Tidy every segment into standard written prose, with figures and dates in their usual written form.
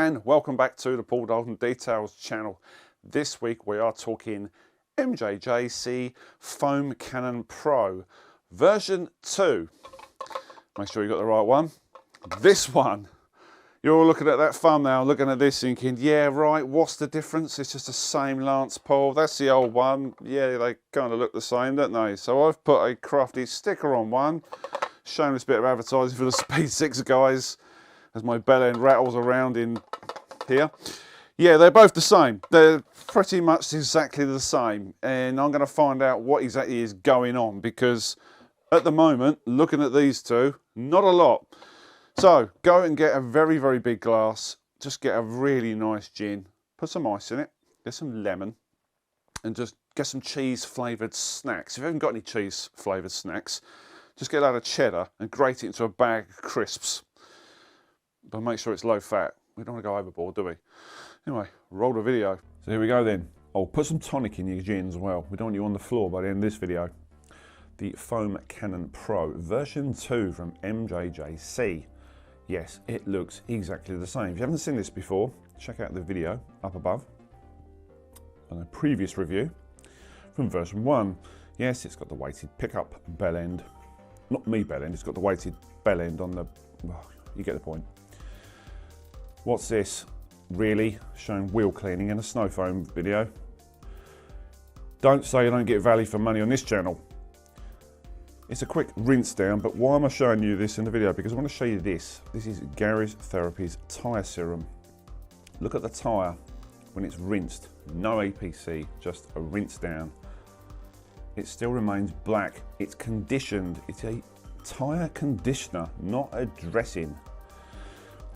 and welcome back to the Paul Dalton Details channel. This week we are talking MJJC Foam Cannon Pro version 2. Make sure you got the right one. This one. You're all looking at that thumbnail, looking at this thinking, yeah, right, what's the difference? It's just the same Lance, Paul. That's the old one. Yeah, they kind of look the same, don't they? So I've put a crafty sticker on one. Shameless bit of advertising for the Speed 6 guys as my bell end rattles around in here. Yeah, they're both the same. They're pretty much exactly the same. And I'm going to find out what exactly is going on because at the moment, looking at these two, not a lot. So go and get a very, very big glass. Just get a really nice gin. Put some ice in it. Get some lemon. And just get some cheese flavoured snacks. If you haven't got any cheese flavoured snacks, just get a load of cheddar and grate it into a bag of crisps. But make sure it's low fat. We don't want to go overboard, do we? Anyway, roll the video. So here we go then. Oh, put some tonic in your gin as well. We don't want you on the floor by the end of this video. The Foam Cannon Pro version 2 from MJJC. Yes, it looks exactly the same. If you haven't seen this before, check out the video up above on a previous review from version 1. Yes, it's got the weighted pickup bell end. Not me bell end, it's got the weighted bell end on the... Well, you get the point. What's this? Really? Showing wheel cleaning in a Snowfoam video. Don't say you don't get value for money on this channel. It's a quick rinse down, but why am I showing you this in the video? Because I want to show you this. This is Garage Therapy's Tyre serum. Look at the tyre when it's rinsed. No APC, just a rinse down. It still remains black. It's conditioned. It's a tyre conditioner, not a dressing.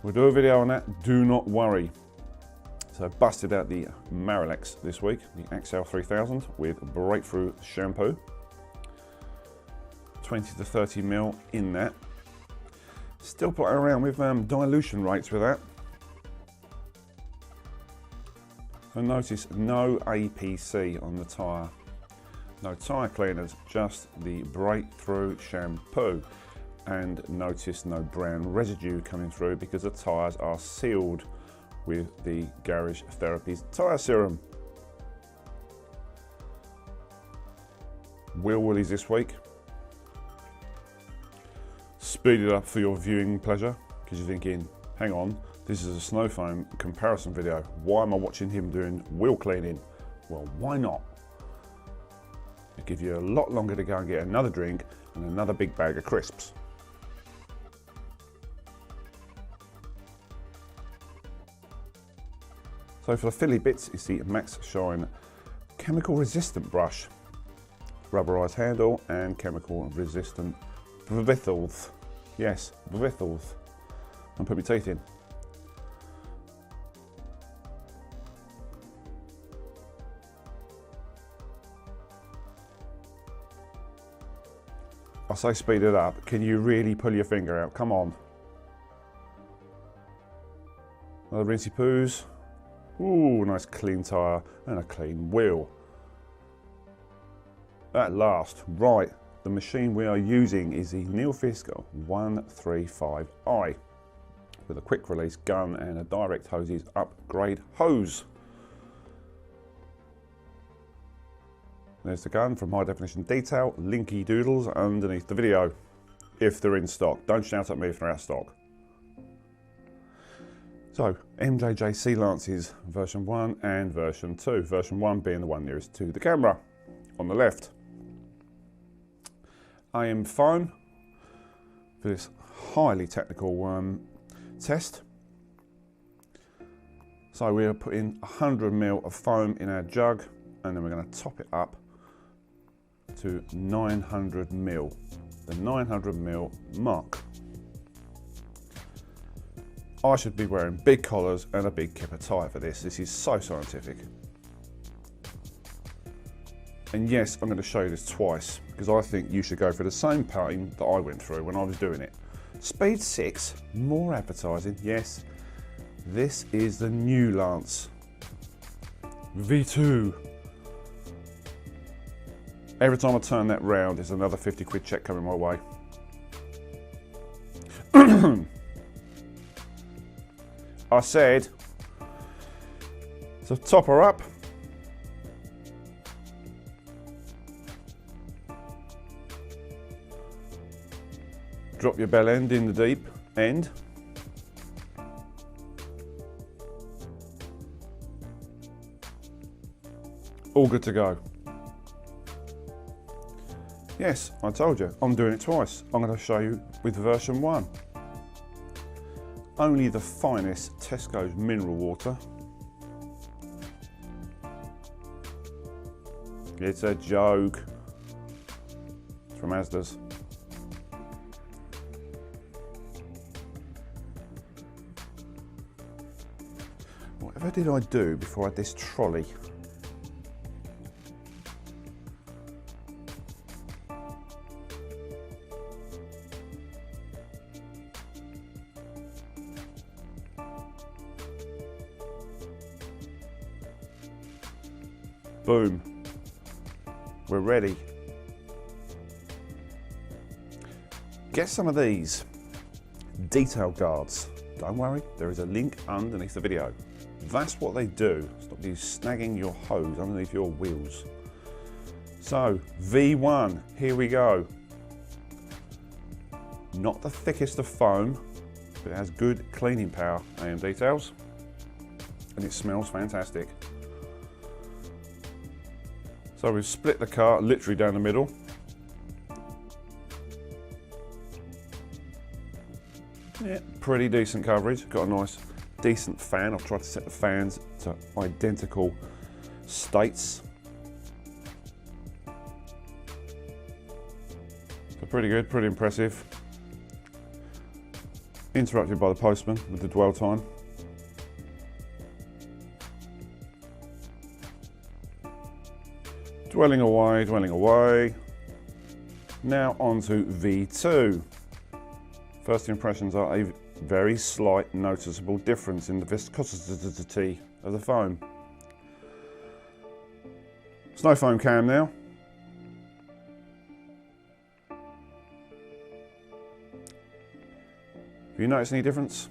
We'll do a video on that, do not worry. So I busted out the Marilex this week, the XL 3000 with breakthrough shampoo. 20 to 30 ml in that. Still playing around with dilution rates with that. And notice no APC on the tyre. No tyre cleaners, just the breakthrough shampoo. And notice no brown residue coming through because the tyres are sealed with the Garage Therapy's tyre serum. Woolies this week. Speed it up for your viewing pleasure because you're thinking, hang on, this is a Snowfoam comparison video. Why am I watching him doing wheel cleaning? Well, why not? It'll give you a lot longer to go and get another drink and another big bag of crisps. So for the filly bits, it's the Max Shine chemical resistant brush, rubberized handle and chemical resistant bristles. Yes, bristles. And put my teeth in. I say speed it up. Can you really pull your finger out? Come on. Another rinsey poos. Ooh, nice clean tyre and a clean wheel. At last, right, the machine we are using is the NILFISK 135i with a quick release gun and a direct hoses upgrade hose. There's the gun from High Definition Detail, linky doodles underneath the video, if they're in stock. Don't shout at me if they're out of stock. So, MJJC Lances version 1 and version 2. Version 1 being the one nearest to the camera, on the left. AM foam for this highly technical test. So we are putting 100 ml of foam in our jug and then we're going to top it up to 900 ml. The 900 ml mark. I should be wearing big collars and a big kipper tie for this. This is so scientific. And yes, I'm going to show you this twice because I think you should go for the same pain that I went through when I was doing it. Speed 6, more advertising. Yes, this is the new Lance V2. Every time I turn that round, there's another 50 quid check coming my way. I said to top her up. Drop your bell end in the deep end. All good to go. Yes, I told you, I'm doing it twice. I'm going to show you with version 1. Only the finest Tesco's mineral water. It's a joke. It's from Asda's. Whatever did I do before I had this trolley? Boom, we're ready. Get some of these detail guards. Don't worry, there is a link underneath the video. That's what they do. Stop you snagging your hose underneath your wheels. So, V1, here we go. Not the thickest of foam, but it has good cleaning power, AM Details, and it smells fantastic. So we've split the car literally down the middle. Yeah, pretty decent coverage. Got a nice, decent fan. I've tried to set the fans to identical states. So pretty good, pretty impressive. Interrupted by the postman with the dwell time. Dwelling away, dwelling away. Now on to V2. First impressions are a very slight noticeable difference in the viscosity of the foam. Snowfoam cam now. Have you noticed any difference?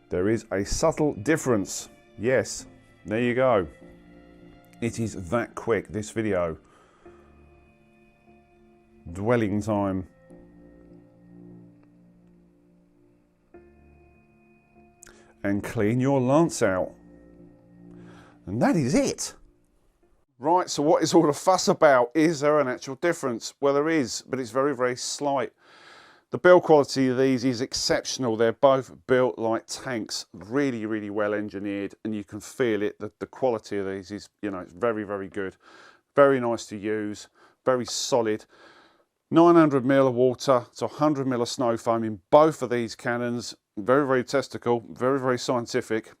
There is a subtle difference. Yes, there you go. It is that quick, this video. Dwelling time. And clean your lance out. And that is it. Right, so what is all the fuss about? Is there an actual difference? Well, there is, but it's very, very slight. The build quality of these is exceptional. They're both built like tanks, really, really well engineered, and you can feel it. The quality of these is, you know, it's very, very good. Very nice to use, very solid. 900ml of water to 100ml of snow foam in both of these cannons. Very, very testicle, very, very scientific.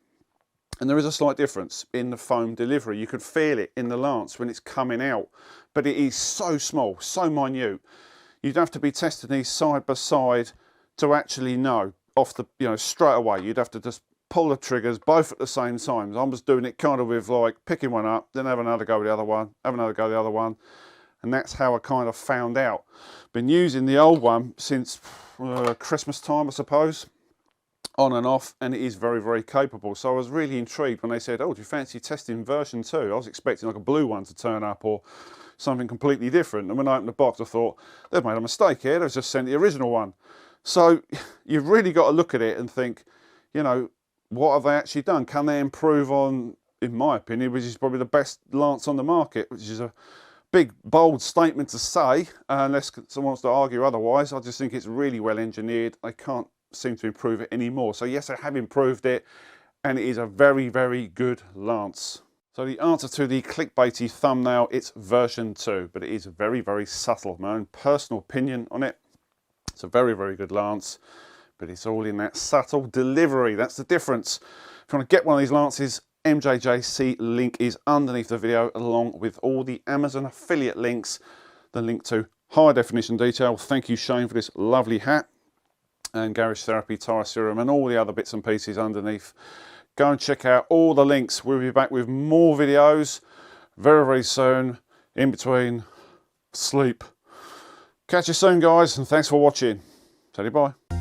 And there is a slight difference in the foam delivery. You can feel it in the lance when it's coming out, but it is so small, so minute. You'd have to be testing these side by side to actually know off the, you know, straight away. You'd have to just pull the triggers both at the same time. I was doing it kind of with like picking one up, then have another go with the other one, have another go with the other one. And that's how I kind of found out. Been using the old one since Christmas time, I suppose, on and off, and it is very, very capable. So I was really intrigued when they said, oh, do you fancy testing version 2? I was expecting like a blue one to turn up or something completely different. And when I opened the box, I thought, they've made a mistake here. They've just sent the original one. So you've really got to look at it and think, you know, what have they actually done? Can they improve on, in my opinion, which is probably the best lance on the market, which is a big, bold statement to say, unless someone wants to argue otherwise. I just think it's really well engineered. They can't seem to improve it anymore. So yes, I have improved it, and it is a very, very good lance. So the answer to the clickbaity thumbnail, it's version 2, but it is very, very subtle. My own personal opinion on it. It's a very, very good lance, but it's all in that subtle delivery. That's the difference. If you want to get one of these lances, MJJC link is underneath the video, along with all the Amazon affiliate links, the link to high definition detail. Thank you, Shane, for this lovely hat, and Garage Therapy, Tyre Serum, and all the other bits and pieces underneath. Go and check out all the links. We'll be back with more videos very, very soon, in between sleep. Catch you soon, guys, and thanks for watching. Say bye.